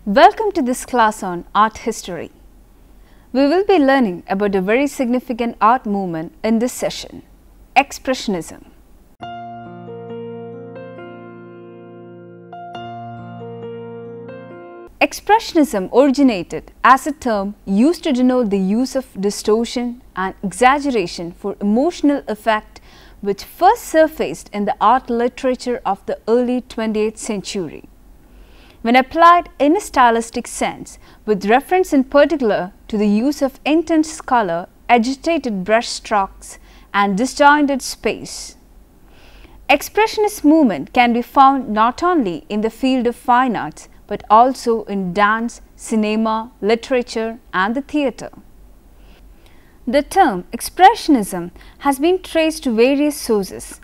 Welcome to this class on art history. We will be learning about a very significant art movement in this session, Expressionism. Expressionism originated as a term used to denote the use of distortion and exaggeration for emotional effect, which first surfaced in the art literature of the early 20th century. When applied in a stylistic sense, with reference in particular to the use of intense color, agitated brush strokes, and disjointed space. Expressionist movement can be found not only in the field of fine arts, but also in dance, cinema, literature, and the theatre. The term Expressionism has been traced to various sources.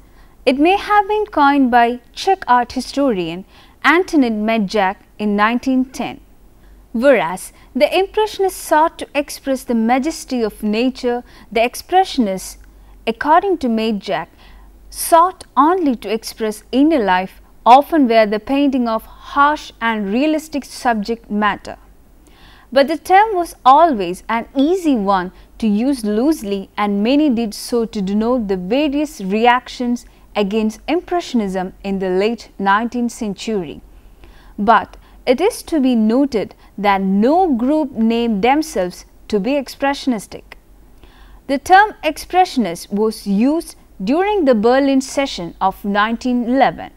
It may have been coined by Czech art historian Antonín Dvořák in 1910, whereas the Impressionists sought to express the majesty of nature. The Expressionists, according to Dvořák, sought only to express inner life, often were the painting of harsh and realistic subject matter. But the term was always an easy one to use loosely, and many did so to denote the various reactions against Impressionism in the late 19th century. But it is to be noted that no group named themselves to be expressionistic. The term expressionist was used during the Berlin session of 1911.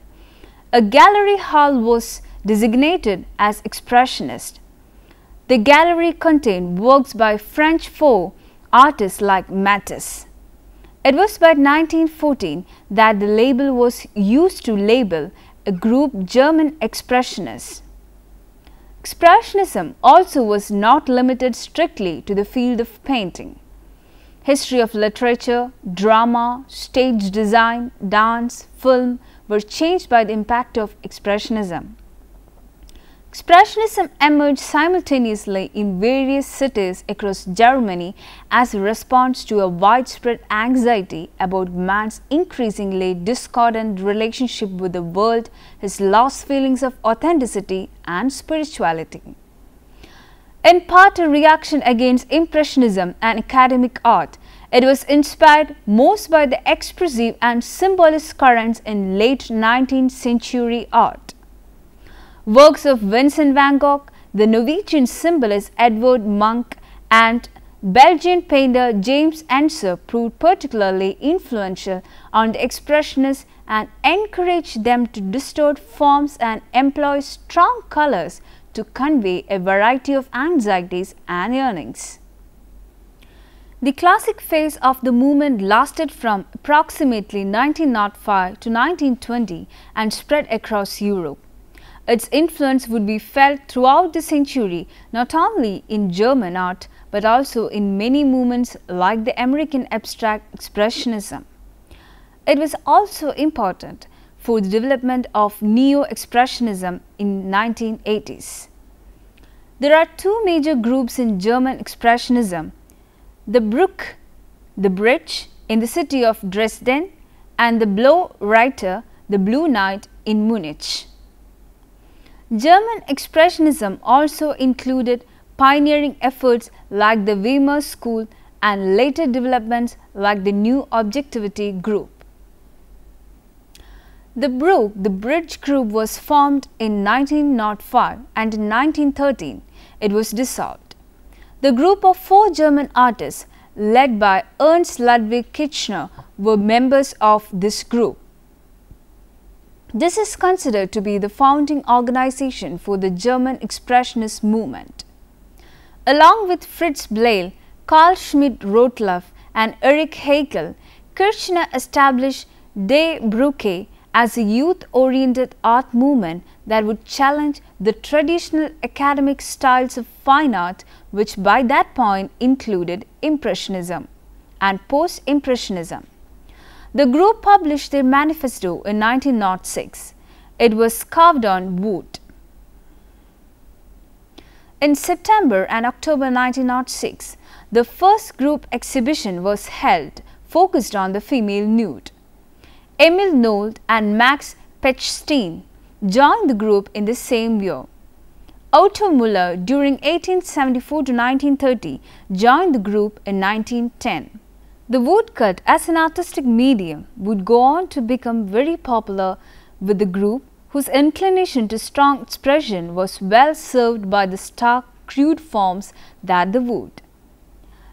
A gallery hall was designated as expressionist. The gallery contained works by French folk artists like Matisse. It was by 1914 that the label was used to label a group German expressionists. Expressionism also was not limited strictly to the field of painting. History of literature, drama, stage design, dance, film were changed by the impact of Expressionism. Expressionism emerged simultaneously in various cities across Germany as a response to a widespread anxiety about man's increasingly discordant relationship with the world, his lost feelings of authenticity and spirituality. In part a reaction against Impressionism and academic art, it was inspired most by the expressive and symbolist currents in late 19th century art. Works of Vincent van Gogh, the Norwegian symbolist Edvard Munch, and Belgian painter James Ensor proved particularly influential on the Expressionists and encouraged them to distort forms and employ strong colors to convey a variety of anxieties and yearnings. The classic phase of the movement lasted from approximately 1905 to 1920 and spread across Europe. Its influence would be felt throughout the century, not only in German art, but also in many movements like the American abstract expressionism. It was also important for the development of neo-expressionism in 1980s. There are two major groups in German expressionism: the Bruch, the bridge in the city of Dresden, and the Blau Reiter, the Blue Knight in Munich. German expressionism also included pioneering efforts like the Weimar School and later developments like the New Objectivity group. The Bruch, the bridge group, was formed in 1905 and in 1913 it was dissolved. The group of 4 German artists led by Ernst Ludwig Kitchener were members of this group. This is considered to be the founding organization for the German Expressionist movement. Along with Fritz Bleyl, Carl Schmidt-Rottluff and Erich Haeckel, Kirchner established Die Brücke as a youth-oriented art movement that would challenge the traditional academic styles of fine art, which by that point included Impressionism and Post-Impressionism. The group published their manifesto in 1906. It was carved on wood. In September and October 1906, the first group exhibition was held, focused on the female nude. Emil Nold and Max Pechstein joined the group in the same year. Otto Müller during 1874 to 1930 joined the group in 1910. The woodcut as an artistic medium would go on to become very popular with the group, whose inclination to strong expression was well served by the stark, crude forms that the wood.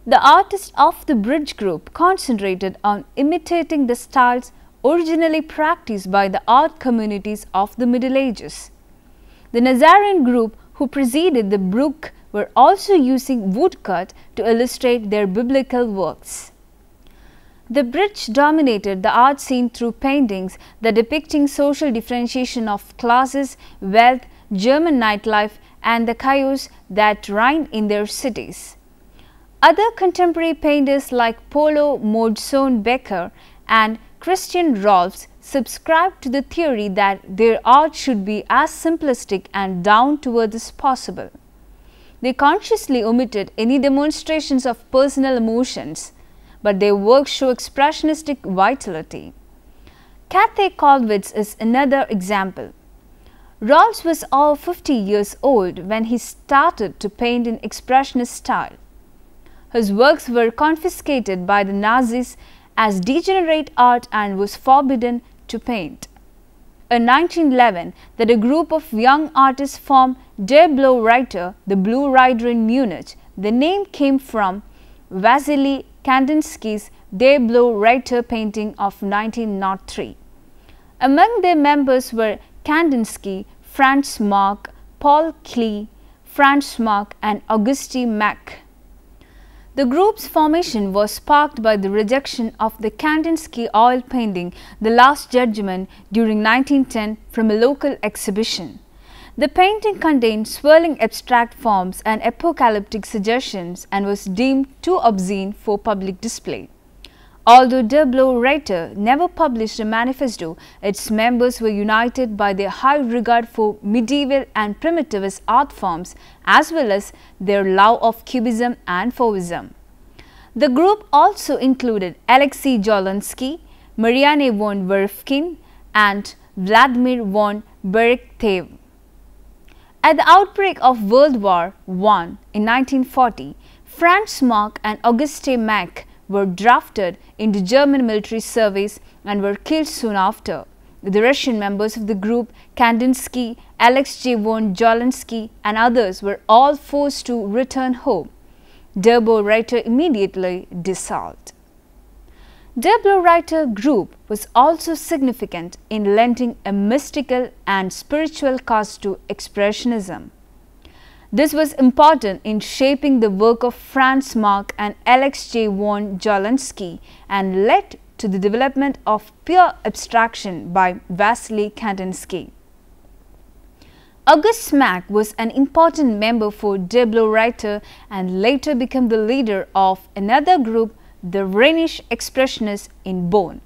The artists of the bridge group concentrated on imitating the styles originally practiced by the art communities of the Middle Ages. The Nazarene group who preceded the Brook were also using woodcut to illustrate their biblical works. The bridge dominated the art scene through paintings that depicting social differentiation of classes, wealth, German nightlife, and the chaos that reigned in their cities. Other contemporary painters like Paulo Modson Becker and Christian Rolfs subscribed to the theory that their art should be as simplistic and down to earth as possible. They consciously omitted any demonstrations of personal emotions, but their works show expressionistic vitality. Kathy Kollwitz is another example. Rolfs was all 50 years old when he started to paint in expressionist style. His works were confiscated by the Nazis as degenerate art and was forbidden to paint. In 1911, that a group of young artists formed Der Blaue Reiter, the Blue Rider in Munich. The name came from Vasily Kandinsky's Der Blaue Reiter painting of 1903. Among their members were Kandinsky, Franz Marc, Paul Klee, Franz Marc, and Auguste Mack. The group's formation was sparked by the rejection of the Kandinsky oil painting The Last Judgment during 1910 from a local exhibition. The painting contained swirling abstract forms and apocalyptic suggestions and was deemed too obscene for public display. Although Der Blaue Reiter never published a manifesto, its members were united by their high regard for medieval and primitivist art forms as well as their love of cubism and fauvism. The group also included Alexei Jolonsky, Marianne von Werfkin, and Vladimir von Berekhtheev. At the outbreak of World War I in 1940, Franz Marc and Auguste Mack were drafted into German military service and were killed soon after. The Russian members of the group, Kandinsky, Alex J. von Jolonsky, and others were all forced to return home. Der Blaue Reiter immediately dissolved. Der Blaue Reiter group was also significant in lending a mystical and spiritual cast to Expressionism. This was important in shaping the work of Franz Marc and Alex J. von Jolonsky and led to the development of pure abstraction by Vasily Kandinsky. August Mack was an important member for Der Blaue Reiter and later became the leader of another group, the Rhenish Expressionists in Bonn.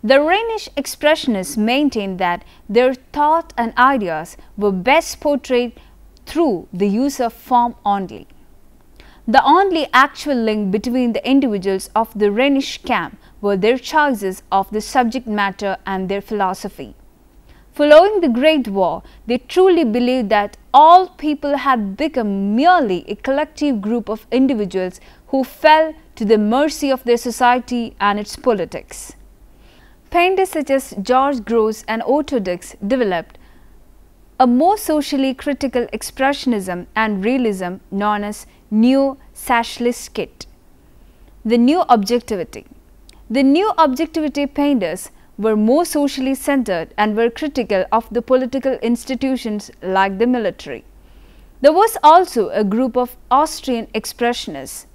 The Rhenish Expressionists maintained that their thought and ideas were best portrayed through the use of form only. The only actual link between the individuals of the Rhenish camp were their choices of the subject matter and their philosophy. Following the Great War, they truly believed that all people had become merely a collective group of individuals who fell to the mercy of their society and its politics. Painters such as George Grosz and Otto Dix developed a more socially critical expressionism and realism known as Neo-Socialist. The New Objectivity. The New Objectivity painters were more socially centered and were critical of the political institutions like the military. There was also a group of Austrian expressionists.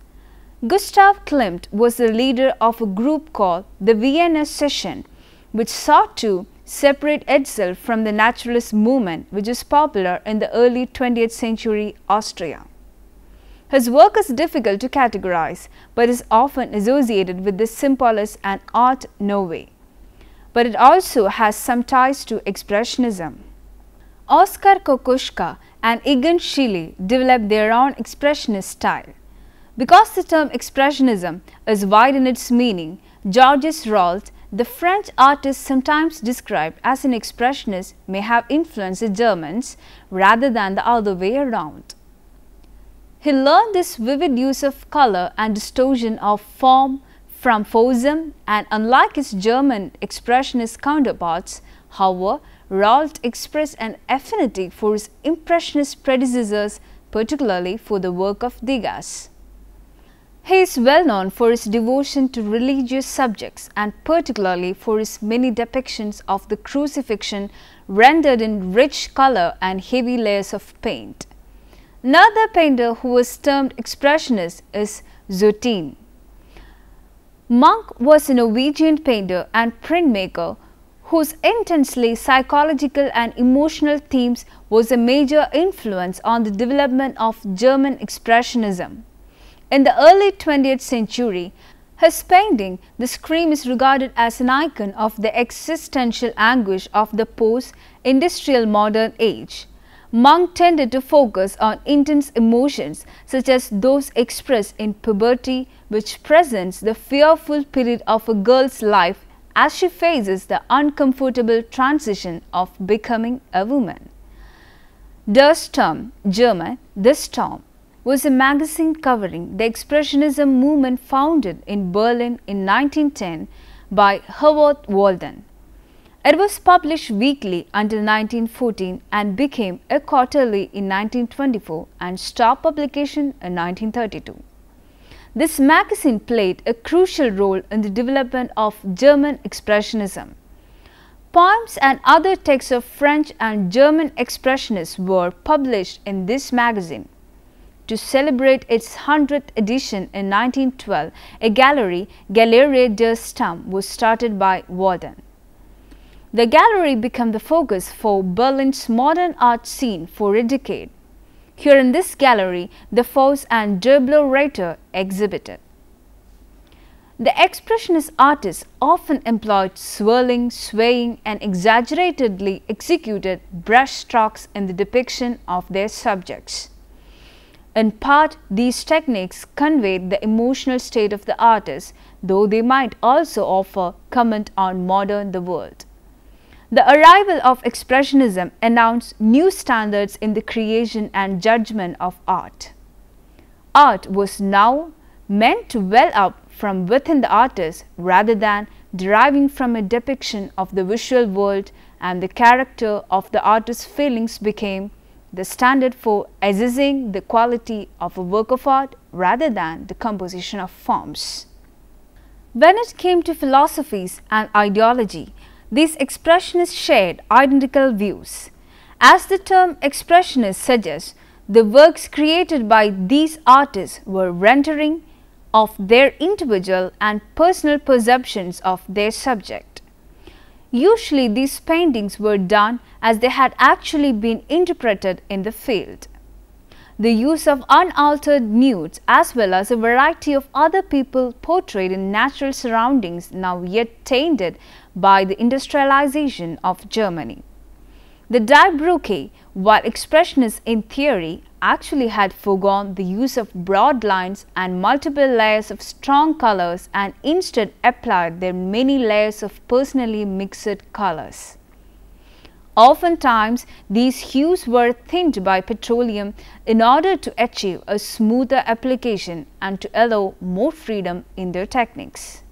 Gustav Klimt was the leader of a group called the Vienna Session, which sought to separate itself from the naturalist movement which is popular in the early 20th century Austria. His work is difficult to categorize but is often associated with the Symbolist and Art Nouveau, but it also has some ties to Expressionism. Oskar Kokoschka and Egon Schiele developed their own expressionist style. Because the term Expressionism is wide in its meaning, Georges Roult, the French artist sometimes described as an expressionist may have influenced the Germans rather than the other way around. He learned this vivid use of color and distortion of form from Fauvism, and unlike his German expressionist counterparts, however, Rawlt expressed an affinity for his impressionist predecessors, particularly for the work of Degas. He is well known for his devotion to religious subjects and particularly for his many depictions of the crucifixion rendered in rich color and heavy layers of paint. Another painter who was termed expressionist is Zotin. Munch was a Norwegian painter and printmaker whose intensely psychological and emotional themes was a major influence on the development of German Expressionism. In the early 20th century, his painting, The Scream, is regarded as an icon of the existential anguish of the post-industrial modern age. Munch tended to focus on intense emotions such as those expressed in puberty, which presents the fearful period of a girl's life as she faces the uncomfortable transition of becoming a woman. Der Sturm, German, The Storm, was a magazine covering the Expressionism movement founded in Berlin in 1910 by Herwart Walden. It was published weekly until 1914 and became a quarterly in 1924 and stopped publication in 1932. This magazine played a crucial role in the development of German Expressionism. Poems and other texts of French and German expressionists were published in this magazine. To celebrate its 100th edition in 1912, a gallery, Galerie der Sturm, was started by Walden. The gallery became the focus for Berlin's modern art scene for a decade. Here in this gallery, the Faust and Derbler exhibited. The expressionist artists often employed swirling, swaying and exaggeratedly executed brush strokes in the depiction of their subjects. In part, these techniques conveyed the emotional state of the artist, though they might also offer comment on modern the world. The arrival of Expressionism announced new standards in the creation and judgment of art. Art was now meant to well up from within the artist rather than deriving from a depiction of the visual world, and the character of the artist's feelings became the standard for assessing the quality of a work of art rather than the composition of forms. When it came to philosophies and ideology, these expressionists shared identical views. As the term expressionist suggests, the works created by these artists were rendering of their individual and personal perceptions of their subject. Usually these paintings were done as they had actually been interpreted in the field. The use of unaltered nudes as well as a variety of other people portrayed in natural surroundings now yet tainted by the industrialization of Germany. The Die Brücke, while expressionists in theory, actually had foregone the use of broad lines and multiple layers of strong colors and instead applied their many layers of personally mixed colors. Oftentimes, these hues were thinned by petroleum in order to achieve a smoother application and to allow more freedom in their techniques.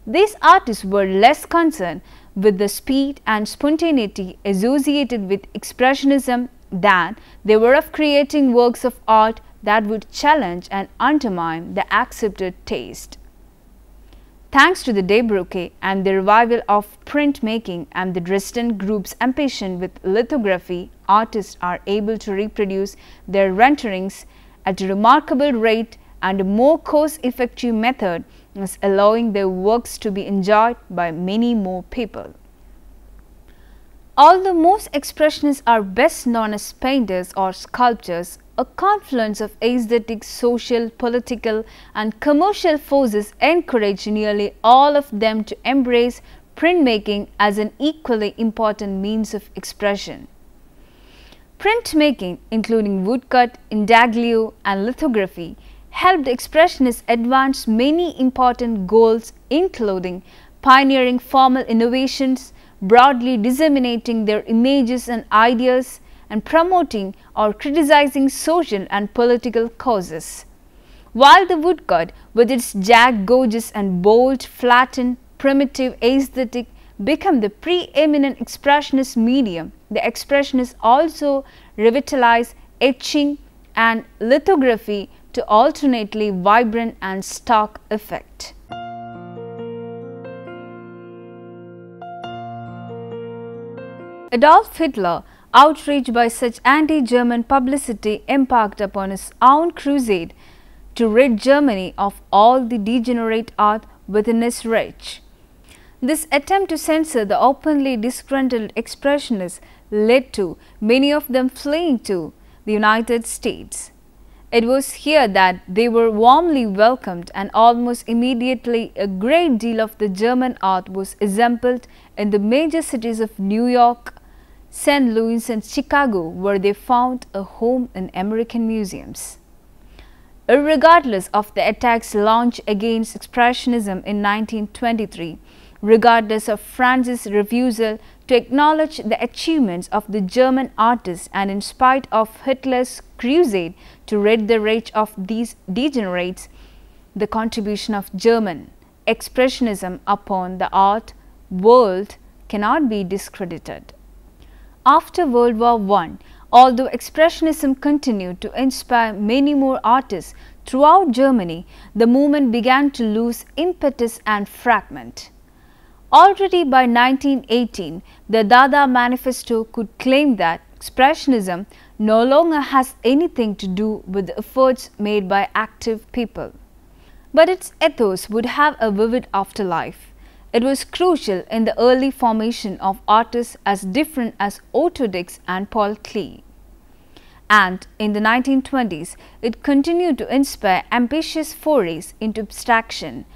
These artists were less concerned with the speed and spontaneity associated with Expressionism than they were of creating works of art that would challenge and undermine the accepted taste. Thanks to the Die Brücke and the revival of printmaking and the Dresden group's ambition with lithography, artists are able to reproduce their renderings at a remarkable rate, and a more cost-effective method is allowing their works to be enjoyed by many more people. Although most expressionists are best known as painters or sculptors, a confluence of aesthetic, social, political and commercial forces encouraged nearly all of them to embrace printmaking as an equally important means of expression. Printmaking, including woodcut, intaglio and lithography, helped expressionists advance many important goals, including pioneering formal innovations, broadly disseminating their images and ideas, and promoting or criticizing social and political causes. While the woodcut, with its jagged gouges and bold, flattened, primitive aesthetic, became the preeminent expressionist medium, the expressionists also revitalized etching and lithography to alternately vibrant and stark effect. Adolf Hitler, outraged by such anti-German publicity, embarked upon his own crusade to rid Germany of all the degenerate art within his reach. This attempt to censor the openly disgruntled expressionists led to many of them fleeing to the United States. It was here that they were warmly welcomed, and almost immediately a great deal of the German art was assembled in the major cities of New York, St. Louis and Chicago, where they found a home in American museums. Irregardless of the attacks launched against Expressionism in 1923, regardless of France's refusal to acknowledge the achievements of the German artists, and in spite of Hitler's crusade to rid the rage of these degenerates, the contribution of German Expressionism upon the art world cannot be discredited. After World War I, although Expressionism continued to inspire many more artists throughout Germany, the movement began to lose impetus and fragment. Already by 1918, the Dada Manifesto could claim that Expressionism no longer has anything to do with the efforts made by active people. But its ethos would have a vivid afterlife. It was crucial in the early formation of artists as different as Otto Dix and Paul Klee. And in the 1920s, it continued to inspire ambitious forays into abstraction.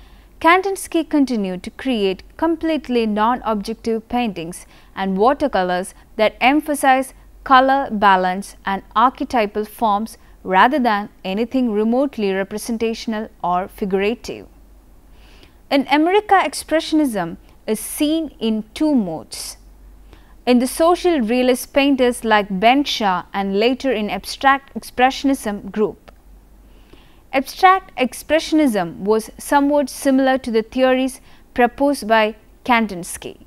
Kandinsky continued to create completely non-objective paintings and watercolors that emphasize color balance and archetypal forms rather than anything remotely representational or figurative. In America, Expressionism is seen in two modes. In the social realist painters like Ben Shah, and later in abstract expressionism group. Abstract expressionism was somewhat similar to the theories proposed by Kandinsky.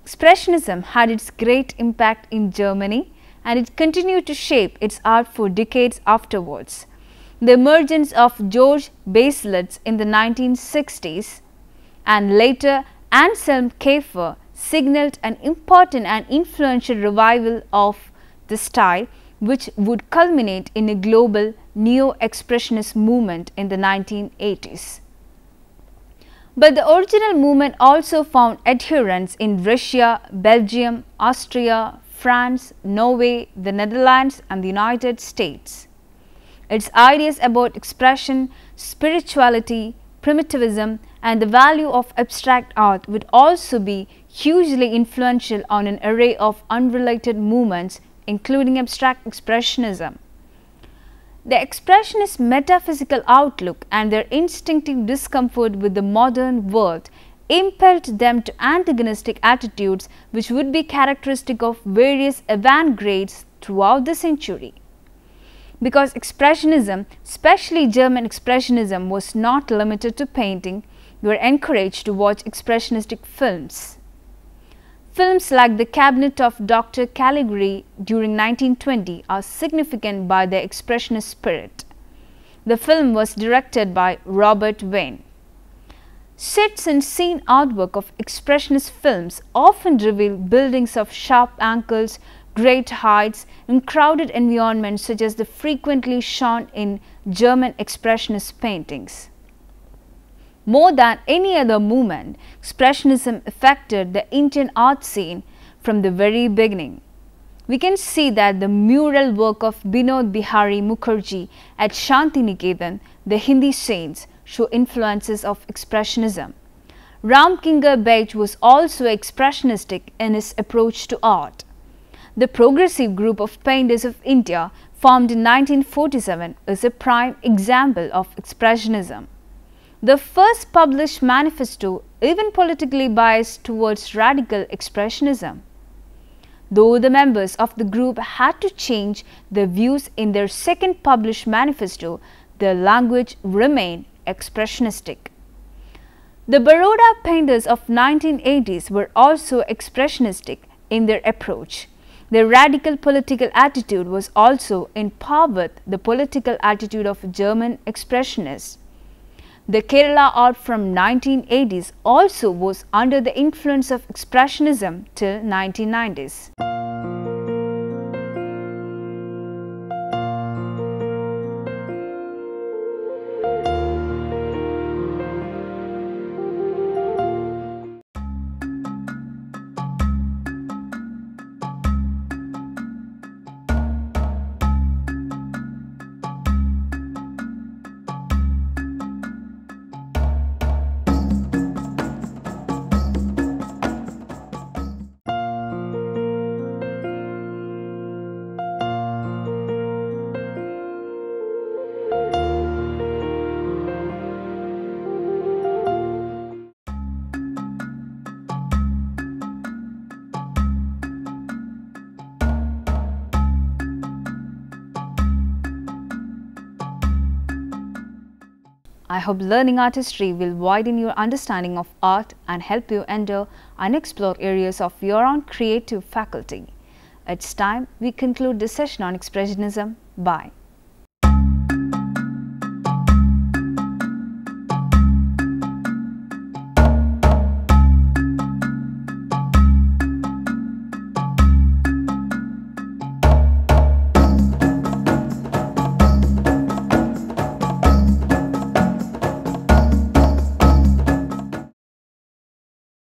Expressionism had its great impact in Germany, and it continued to shape its art for decades afterwards. The emergence of George Baselitz in the 1960s and later Anselm Kiefer signaled an important and influential revival of the style, which would culminate in a global neo-expressionist movement in the 1980s. But the original movement also found adherents in Russia, Belgium, Austria, France, Norway, the Netherlands and the United States. Its ideas about expression, spirituality, primitivism and the value of abstract art would also be hugely influential on an array of unrelated movements, including abstract expressionism. The expressionist metaphysical outlook and their instinctive discomfort with the modern world impelled them to antagonistic attitudes which would be characteristic of various avant-gardes throughout the century. Because Expressionism, especially German Expressionism, was not limited to painting, we were encouraged to watch expressionistic films. Films like The Cabinet of Dr. Caligari during 1920 are significant by their expressionist spirit. The film was directed by Robert Wiene. Sets and scene artwork of expressionist films often reveal buildings of sharp angles, great heights, and crowded environments such as the frequently shown in German expressionist paintings. More than any other movement, Expressionism affected the Indian art scene from the very beginning. We can see that the mural work of Binod Bihari Mukherjee at Shantiniketan, the Hindi saints, show influences of Expressionism. Ramkinger Beige was also expressionistic in his approach to art. The progressive group of painters of India, formed in 1947, is a prime example of Expressionism. The first published manifesto even politically biased towards radical expressionism. Though the members of the group had to change their views in their second published manifesto, their language remained expressionistic. The Baroda painters of 1980s were also expressionistic in their approach. Their radical political attitude was also in par with the political attitude of German expressionists. The Kerala art from 1980s also was under the influence of expressionism till 1990s. I hope learning art history will widen your understanding of art and help you enter unexplored areas of your own creative faculty. It's time we conclude this session on Expressionism. Bye.